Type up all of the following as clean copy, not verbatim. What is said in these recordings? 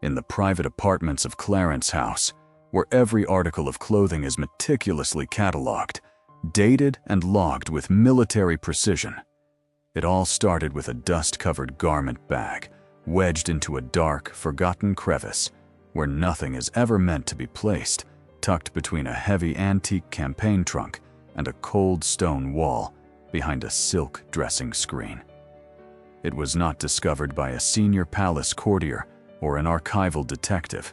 in the private apartments of Clarence House, where every article of clothing is meticulously catalogued, dated and logged with military precision. It all started with a dust-covered garment bag wedged into a dark, forgotten crevice where nothing is ever meant to be placed, tucked between a heavy antique campaign trunk and a cold stone wall behind a silk dressing screen. It was not discovered by a senior palace courtier or an archival detective.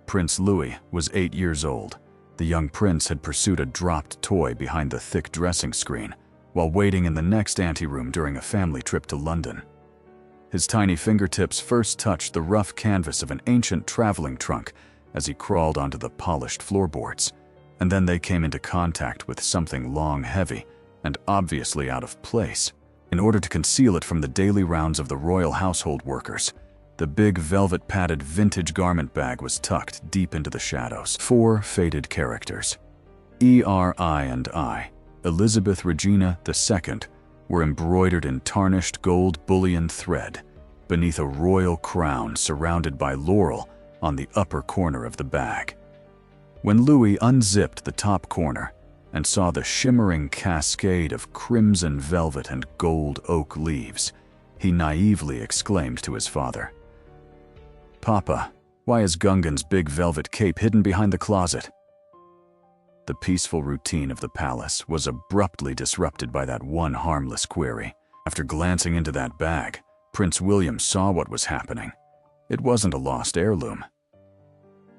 Prince Louis was 8 years old. The young prince had pursued a dropped toy behind the thick dressing screen while waiting in the next anteroom during a family trip to London. His tiny fingertips first touched the rough canvas of an ancient traveling trunk as he crawled onto the polished floorboards, and then they came into contact with something long, heavy, and obviously out of place. In order to conceal it from the daily rounds of the royal household workers, the big velvet-padded vintage garment bag was tucked deep into the shadows. 4 faded characters, E.R.I. and I, Elizabeth Regina II, were embroidered in tarnished gold bullion thread beneath a royal crown surrounded by laurel on the upper corner of the bag. When Louis unzipped the top corner and saw the shimmering cascade of crimson velvet and gold oak leaves, he naively exclaimed to his father, "Papa, why is Gungan's big velvet cape hidden behind the closet?" The peaceful routine of the palace was abruptly disrupted by that one harmless query. After glancing into that bag, Prince William saw what was happening. It wasn't a lost heirloom.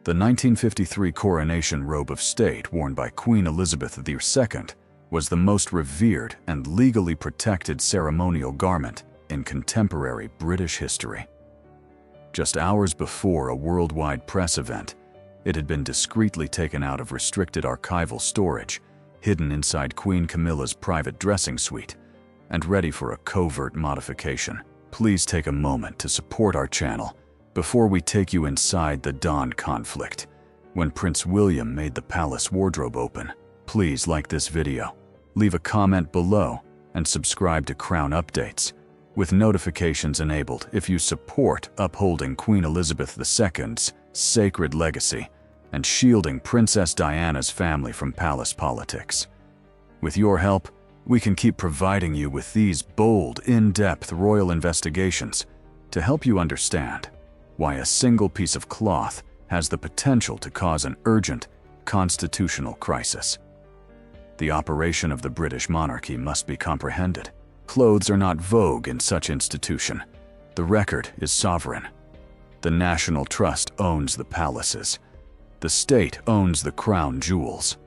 The 1953 coronation robe of state worn by Queen Elizabeth II was the most revered and legally protected ceremonial garment in contemporary British history. Just hours before a worldwide press event, it had been discreetly taken out of restricted archival storage, hidden inside Queen Camilla's private dressing suite, and ready for a covert modification. Please take a moment to support our channel before we take you inside the Dawn conflict, when Prince William made the palace wardrobe open. Please like this video, leave a comment below, and subscribe to Crown Updates, with notifications enabled if you support upholding Queen Elizabeth II's sacred legacy and shielding Princess Diana's family from palace politics. With your help, we can keep providing you with these bold, in-depth royal investigations to help you understand why a single piece of cloth has the potential to cause an urgent constitutional crisis. The operation of the British monarchy must be comprehended. Clothes are not vogue in such institution. The record is sovereign. The National Trust owns the palaces. The state owns the crown jewels.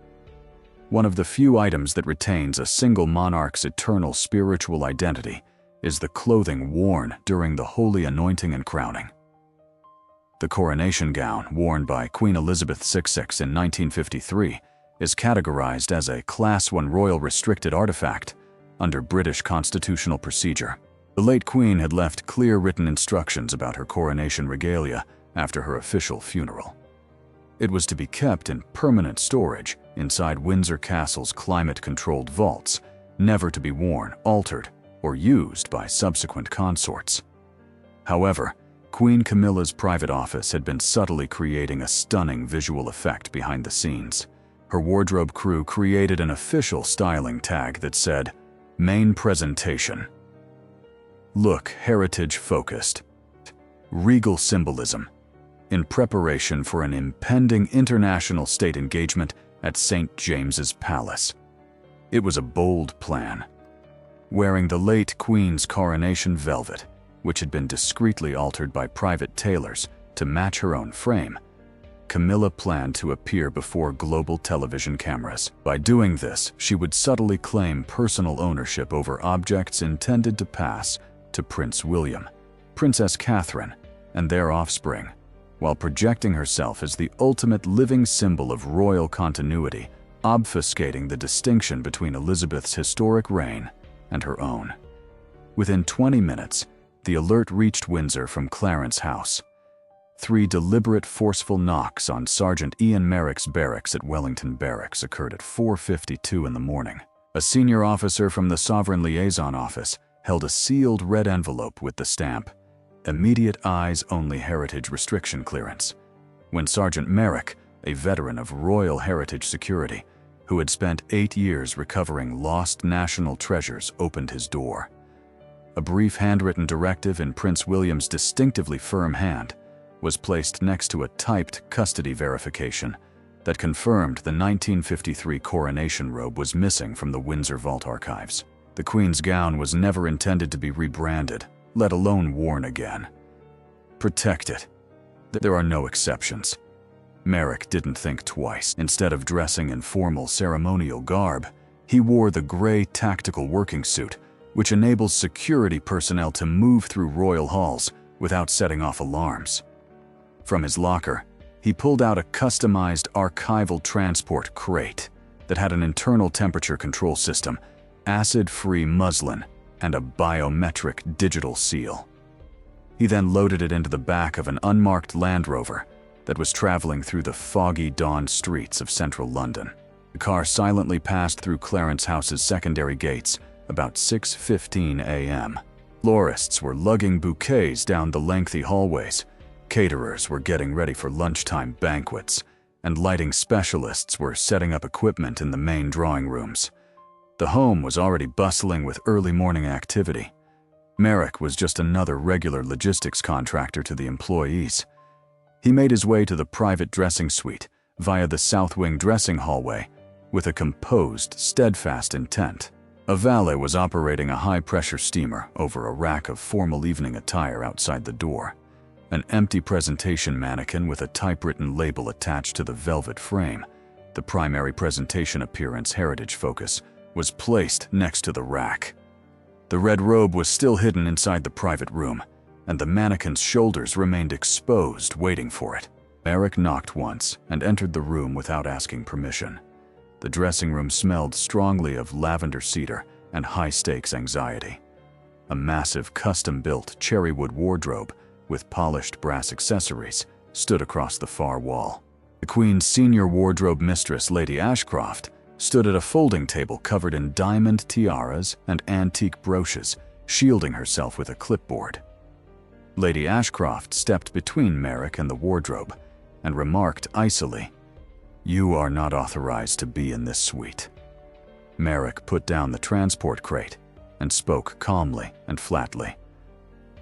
One of the few items that retains a single monarch's eternal spiritual identity is the clothing worn during the holy anointing and crowning. The coronation gown worn by Queen Elizabeth VI in 1953 is categorized as a Class I Royal Restricted Artifact under British constitutional procedure. The late Queen had left clear written instructions about her coronation regalia after her official funeral. It was to be kept in permanent storage inside Windsor Castle's climate-controlled vaults, never to be worn, altered, or used by subsequent consorts. However, Queen Camilla's private office had been subtly creating a stunning visual effect behind the scenes. Her wardrobe crew created an official styling tag that said, "Main presentation. Look heritage-focused. Regal symbolism. In preparation for an impending international state engagement at St. James's Palace." It was a bold plan. Wearing the late Queen's coronation velvet, which had been discreetly altered by private tailors to match her own frame, Camilla planned to appear before global television cameras. By doing this, she would subtly claim personal ownership over objects intended to pass to Prince William, Princess Catherine, and their offspring, while projecting herself as the ultimate living symbol of royal continuity, obfuscating the distinction between Elizabeth's historic reign and her own. Within 20 minutes, the alert reached Windsor from Clarence House. 3 deliberate, forceful knocks on Sergeant Ian Merrick's barracks at Wellington Barracks occurred at 4:52 in the morning. A senior officer from the Sovereign Liaison Office held a sealed red envelope with the stamp, immediate eyes-only heritage restriction clearance, when Sergeant Merrick, a veteran of Royal Heritage Security, who had spent 8 years recovering lost national treasures, opened his door. A brief handwritten directive in Prince William's distinctively firm hand was placed next to a typed custody verification that confirmed the 1953 coronation robe was missing from the Windsor Vault archives. The Queen's gown was never intended to be rebranded, let alone worn again. Protect it. There are no exceptions. Merrick didn't think twice. Instead of dressing in formal ceremonial garb, he wore the gray tactical working suit, which enables security personnel to move through royal halls without setting off alarms. From his locker, he pulled out a customized archival transport crate that had an internal temperature control system, acid-free muslin, and a biometric digital seal. He then loaded it into the back of an unmarked Land Rover that was traveling through the foggy dawn streets of central London. The car silently passed through Clarence House's secondary gates about 6:15 a.m. Florists were lugging bouquets down the lengthy hallways, caterers were getting ready for lunchtime banquets, and lighting specialists were setting up equipment in the main drawing rooms. The home was already bustling with early morning activity. Merrick was just another regular logistics contractor to the employees. He made his way to the private dressing suite via the south wing dressing hallway with a composed, steadfast intent. A valet was operating a high-pressure steamer over a rack of formal evening attire outside the door. An empty presentation mannequin with a typewritten label attached to the velvet frame, the primary presentation appearance heritage focus, was placed next to the rack. The red robe was still hidden inside the private room, and the mannequin's shoulders remained exposed, waiting for it. Merrick knocked once and entered the room without asking permission. The dressing room smelled strongly of lavender cedar and high-stakes anxiety. A massive custom-built cherrywood wardrobe with polished brass accessories stood across the far wall. The Queen's senior wardrobe mistress, Lady Ashcroft, stood at a folding table covered in diamond tiaras and antique brooches, shielding herself with a clipboard. Lady Ashcroft stepped between Merrick and the wardrobe and remarked icily, "You are not authorized to be in this suite." Merrick put down the transport crate and spoke calmly and flatly.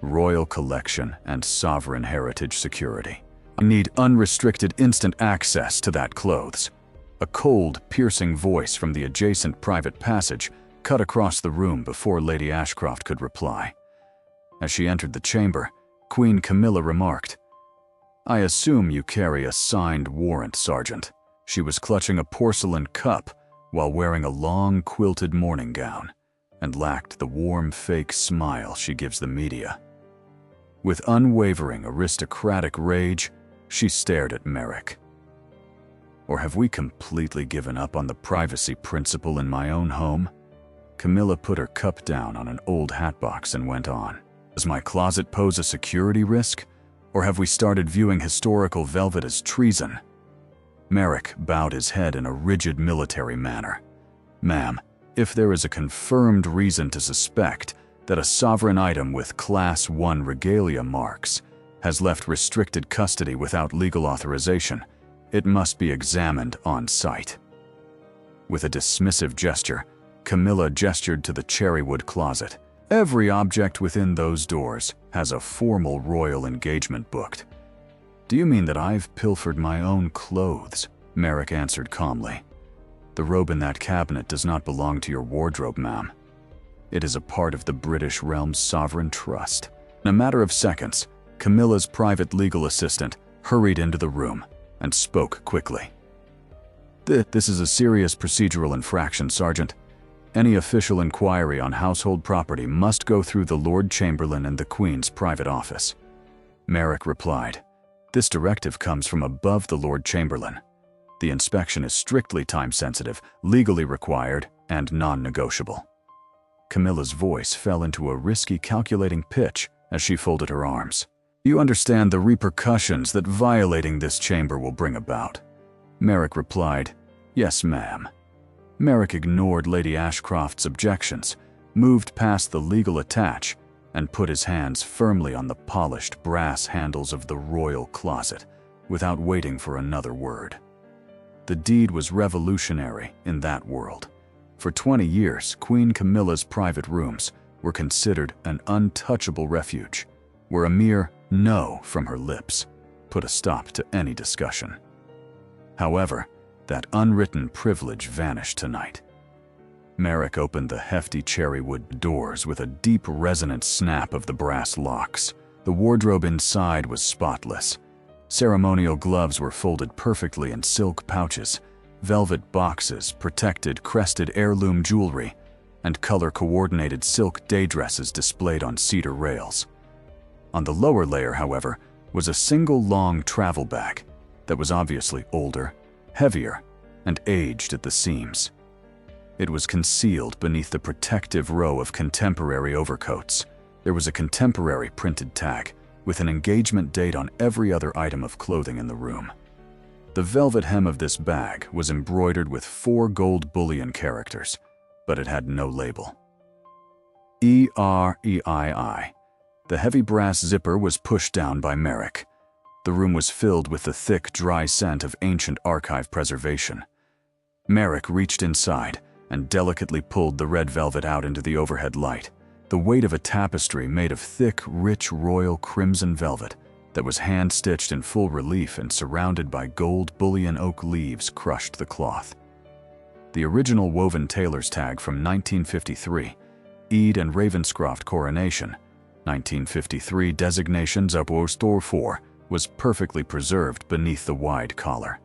"Royal Collection and Sovereign Heritage Security. I need unrestricted instant access to that clothes." A cold, piercing voice from the adjacent private passage cut across the room before Lady Ashcroft could reply. As she entered the chamber, Queen Camilla remarked, "I assume you carry a signed warrant, Sergeant." She was clutching a porcelain cup while wearing a long, quilted morning gown, and lacked the warm, fake smile she gives the media. With unwavering, aristocratic rage, she stared at Merrick. "Or have we completely given up on the privacy principle in my own home?" Camilla put her cup down on an old hatbox and went on. "Does my closet pose a security risk? Or have we started viewing historical velvet as treason?" Merrick bowed his head in a rigid military manner. "Ma'am, if there is a confirmed reason to suspect that a sovereign item with Class 1 regalia marks has left restricted custody without legal authorization, it must be examined on site." With a dismissive gesture, Camilla gestured to the cherrywood closet. "Every object within those doors has a formal royal engagement booked." "Do you mean that I've pilfered my own clothes?" Merrick answered calmly. "The robe in that cabinet does not belong to your wardrobe, ma'am. It is a part of the British realm's sovereign trust." In a matter of seconds, Camilla's private legal assistant hurried into the room and spoke quickly. "This is a serious procedural infraction, Sergeant. Any official inquiry on household property must go through the Lord Chamberlain and the Queen's private office." Merrick replied, "This directive comes from above the Lord Chamberlain. The inspection is strictly time-sensitive, legally required, and non-negotiable." Camilla's voice fell into a risky, calculating pitch as she folded her arms. "Do you understand the repercussions that violating this chamber will bring about?" Merrick replied, "Yes, ma'am." Merrick ignored Lady Ashcroft's objections, moved past the legal attach, and put his hands firmly on the polished brass handles of the royal closet without waiting for another word. The deed was revolutionary in that world. For 20 years, Queen Camilla's private rooms were considered an untouchable refuge, where a mere no from her lips put a stop to any discussion. However, that unwritten privilege vanished tonight. Merrick opened the hefty cherrywood doors with a deep resonant snap of the brass locks. The wardrobe inside was spotless. Ceremonial gloves were folded perfectly in silk pouches, velvet boxes protected crested heirloom jewelry, and color-coordinated silk day dresses displayed on cedar rails. On the lower layer, however, was a single long travel bag that was obviously older, heavier, and aged at the seams. It was concealed beneath the protective row of contemporary overcoats. There was a contemporary printed tag with an engagement date on every other item of clothing in the room. The velvet hem of this bag was embroidered with 4 gold bullion characters, but it had no label. EREII. The heavy brass zipper was pushed down by Merrick. The room was filled with the thick, dry scent of ancient archive preservation. Merrick reached inside and delicately pulled the red velvet out into the overhead light, the weight of a tapestry made of thick, rich royal crimson velvet that was hand-stitched in full relief and surrounded by gold bullion oak leaves crushed the cloth. The original woven tailor's tag from 1953, Ede and Ravenscroft coronation, 1953 designations up Store 4, was perfectly preserved beneath the wide collar.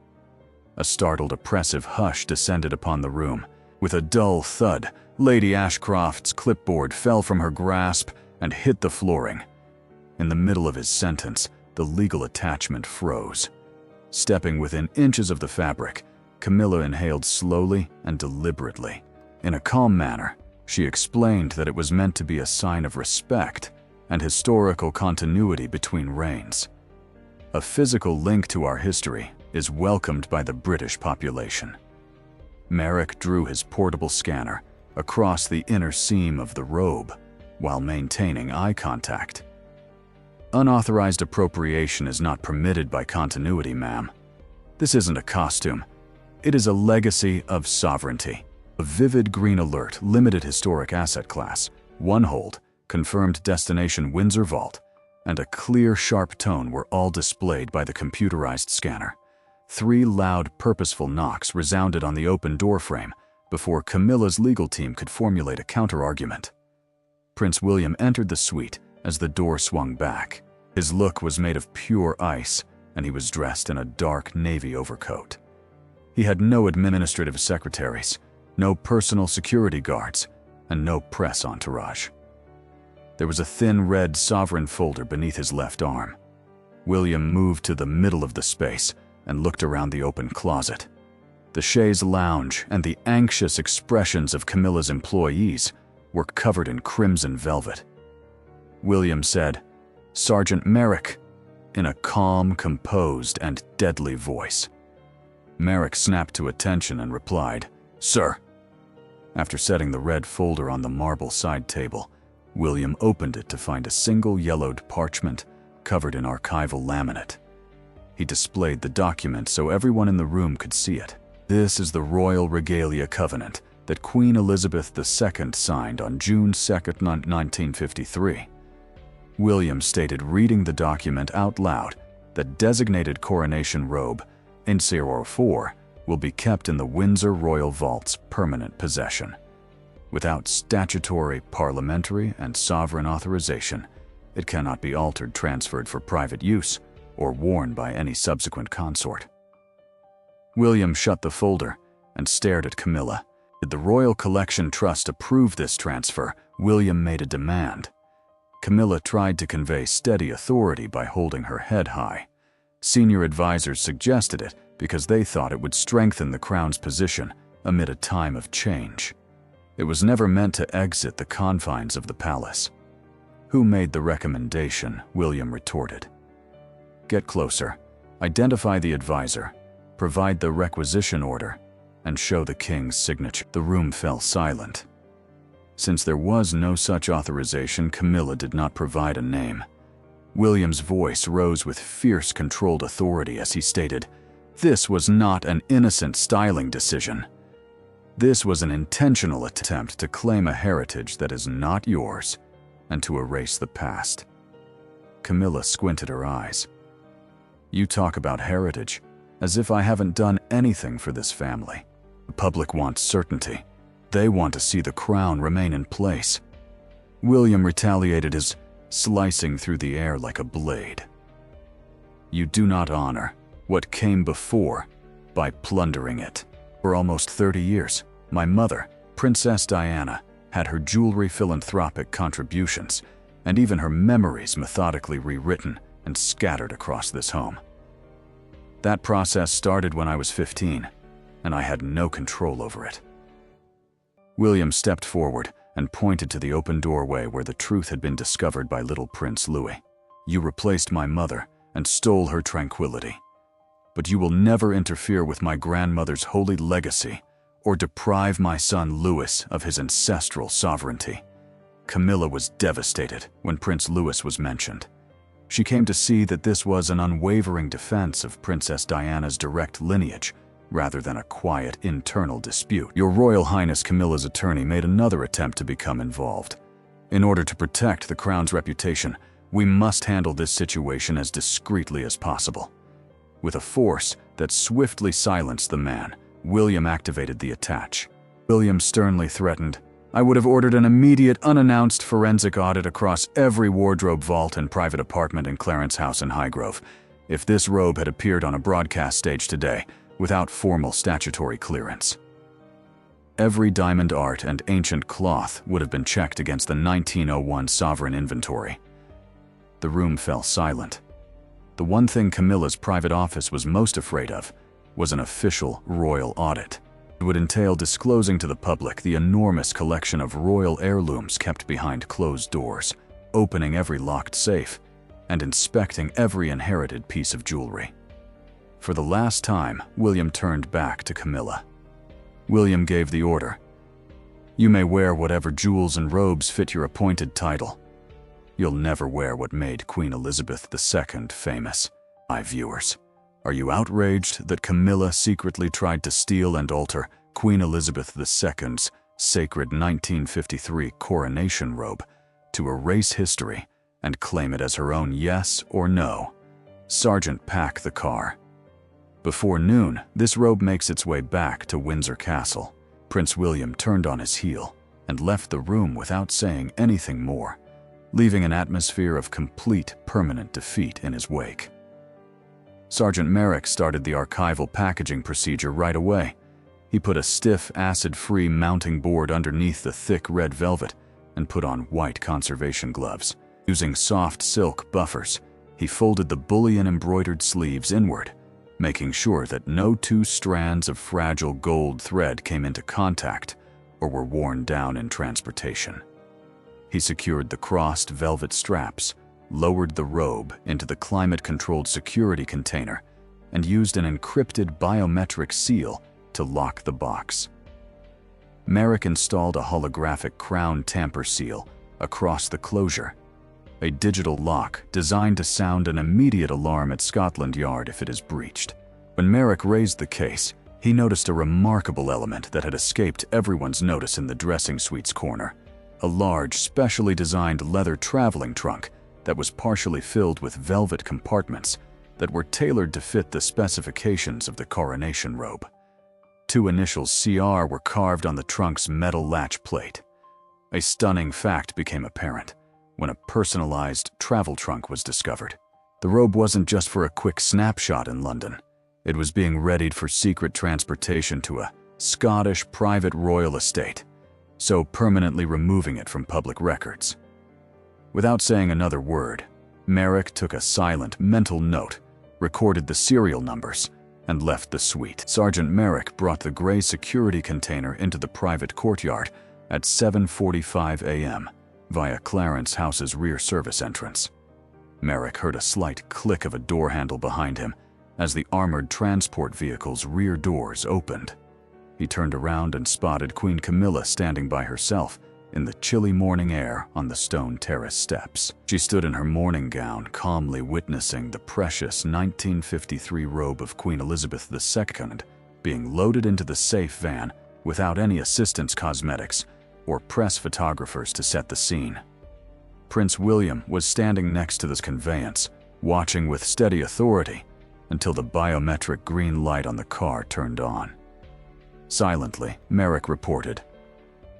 A startled, oppressive hush descended upon the room. With a dull thud, Lady Ashcroft's clipboard fell from her grasp and hit the flooring. In the middle of his sentence, the legal attachment froze. Stepping within inches of the fabric, Camilla inhaled slowly and deliberately. In a calm manner, she explained that it was meant to be a sign of respect and historical continuity between reigns. A physical link to our history is welcomed by the British population. Merrick drew his portable scanner across the inner seam of the robe while maintaining eye contact. Unauthorized appropriation is not permitted by continuity, ma'am. This isn't a costume. It is a legacy of sovereignty. A vivid green alert, limited historic asset class, 1 hold, confirmed destination Windsor Vault, and a clear, sharp tone were all displayed by the computerized scanner. 3 loud, purposeful knocks resounded on the open door frame before Camilla's legal team could formulate a counter-argument. Prince William entered the suite as the door swung back. His look was made of pure ice, and he was dressed in a dark navy overcoat. He had no administrative secretaries, no personal security guards, and no press entourage. There was a thin red sovereign folder beneath his left arm. William moved to the middle of the space and looked around the open closet. The chaise lounge and the anxious expressions of Camilla's employees were covered in crimson velvet. William said, "Sergeant Merrick," in a calm, composed, and deadly voice. Merrick snapped to attention and replied, "Sir." After setting the red folder on the marble side table, William opened it to find a single yellowed parchment covered in archival laminate. He displayed the document so everyone in the room could see it. "This is the Royal Regalia Covenant that Queen Elizabeth II signed on June 2, 1953. William stated, reading the document out loud, that designated coronation robe, N04, will be kept in the Windsor Royal Vault's permanent possession. Without statutory, parliamentary, and sovereign authorization, it cannot be altered, transferred for private use, or worn by any subsequent consort." William shut the folder and stared at Camilla. Did the Royal Collection Trust approve this transfer? William made a demand. Camilla tried to convey steady authority by holding her head high. Senior advisors suggested it because they thought it would strengthen the Crown's position amid a time of change. It was never meant to exit the confines of the palace. "Who made the recommendation?" William retorted. "Get closer, identify the advisor, provide the requisition order, and show the king's signature." The room fell silent. Since there was no such authorization, Camilla did not provide a name. William's voice rose with fierce, controlled authority as he stated, "This was not an innocent styling decision. This was an intentional attempt to claim a heritage that is not yours and to erase the past." Camilla squinted her eyes. "You talk about heritage as if I haven't done anything for this family. The public wants certainty. They want to see the crown remain in place." William retaliated, his slicing through the air like a blade. "You do not honor what came before by plundering it. For almost 30 years, my mother, Princess Diana, had her jewelry philanthropic contributions and even her memories methodically rewritten and scattered across this home. That process started when I was 15, and I had no control over it." William stepped forward and pointed to the open doorway where the truth had been discovered by little Prince Louis. "You replaced my mother and stole her tranquility. But you will never interfere with my grandmother's holy legacy or deprive my son Louis of his ancestral sovereignty." Camilla was devastated when Prince Louis was mentioned. She came to see that this was an unwavering defense of Princess Diana's direct lineage, rather than a quiet internal dispute. "Your Royal Highness," Camilla's attorney made another attempt to become involved. "In order to protect the crown's reputation, we must handle this situation as discreetly as possible." With a force that swiftly silenced the man, William activated the attach. William sternly threatened, "I would have ordered an immediate, unannounced forensic audit across every wardrobe, vault, and private apartment in Clarence House in Highgrove if this robe had appeared on a broadcast stage today without formal statutory clearance." Every diamond art and ancient cloth would have been checked against the 1901 sovereign inventory. The room fell silent. The one thing Camilla's private office was most afraid of was an official royal audit. It would entail disclosing to the public the enormous collection of royal heirlooms kept behind closed doors, opening every locked safe, and inspecting every inherited piece of jewelry. For the last time, William turned back to Camilla. William gave the order. "You may wear whatever jewels and robes fit your appointed title. You'll never wear what made Queen Elizabeth II famous." Viewers, are you outraged that Camilla secretly tried to steal and alter Queen Elizabeth II's sacred 1953 coronation robe to erase history and claim it as her own, yes or no? Sergeant, pack the car. Before noon, this robe makes its way back to Windsor Castle. Prince William turned on his heel and left the room without saying anything more, leaving an atmosphere of complete, permanent defeat in his wake. Sergeant Merrick started the archival packaging procedure right away. He put a stiff, acid-free mounting board underneath the thick red velvet and put on white conservation gloves. Using soft silk buffers, he folded the bullion-embroidered sleeves inward, making sure that no two strands of fragile gold thread came into contact or were worn down in transportation. He secured the crossed velvet straps, lowered the robe into the climate-controlled security container, and used an encrypted biometric seal to lock the box. Merrick installed a holographic crown tamper seal across the closure, a digital lock designed to sound an immediate alarm at Scotland Yard if it is breached. When Merrick raised the case, he noticed a remarkable element that had escaped everyone's notice in the dressing suite's corner: a large, specially designed leather traveling trunk that was partially filled with velvet compartments that were tailored to fit the specifications of the coronation robe. Two initials CR were carved on the trunk's metal latch plate. A stunning fact became apparent when a personalized travel trunk was discovered. The robe wasn't just for a quick snapshot in London. It was being readied for secret transportation to a Scottish private royal estate, so permanently removing it from public records. Without saying another word, Merrick took a silent mental note, recorded the serial numbers, and left the suite. Sergeant Merrick brought the gray security container into the private courtyard at 7:45 a.m. via Clarence House's rear service entrance. Merrick heard a slight click of a door handle behind him as the armored transport vehicle's rear doors opened. He turned around and spotted Queen Camilla standing by herself in the chilly morning air on the stone terrace steps. She stood in her morning gown, calmly witnessing the precious 1953 robe of Queen Elizabeth II being loaded into the safe van without any assistance cosmetics or press photographers to set the scene. Prince William was standing next to this conveyance, watching with steady authority until the biometric green light on the car turned on. Silently, Merrick reported,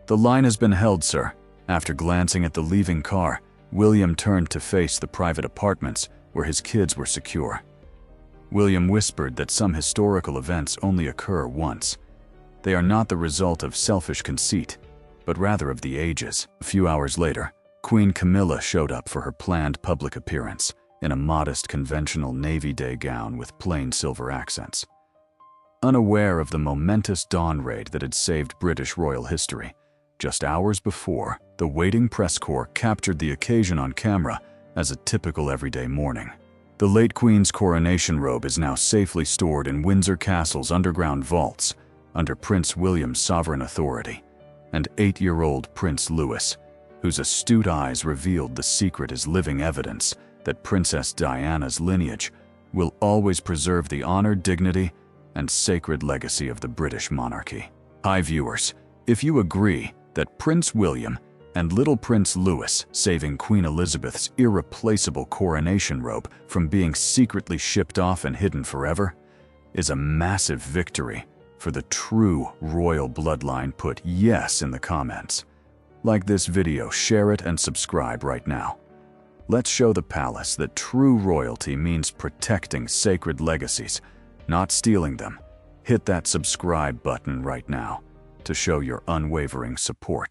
"The line has been held, sir." After glancing at the leaving car, William turned to face the private apartments where his kids were secure. William whispered that some historical events only occur once. They are not the result of selfish conceit, but rather of the ages. A few hours later, Queen Camilla showed up for her planned public appearance in a modest conventional Navy Day gown with plain silver accents. Unaware of the momentous dawn raid that had saved British royal history, just hours before, the waiting press corps captured the occasion on camera as a typical everyday morning. The late Queen's coronation robe is now safely stored in Windsor Castle's underground vaults under Prince William's sovereign authority, and 8-year-old Prince Louis, whose astute eyes revealed the secret as living evidence that Princess Diana's lineage will always preserve the honor, dignity, and sacred legacy of the British monarchy. Hi viewers, if you agree that Prince William and little Prince Louis saving Queen Elizabeth's irreplaceable coronation robe from being secretly shipped off and hidden forever is a massive victory for the true royal bloodline, put yes in the comments. Like this video, share it, and subscribe right now. Let's show the palace that true royalty means protecting sacred legacies, not stealing them. Hit that subscribe button right now to show your unwavering support.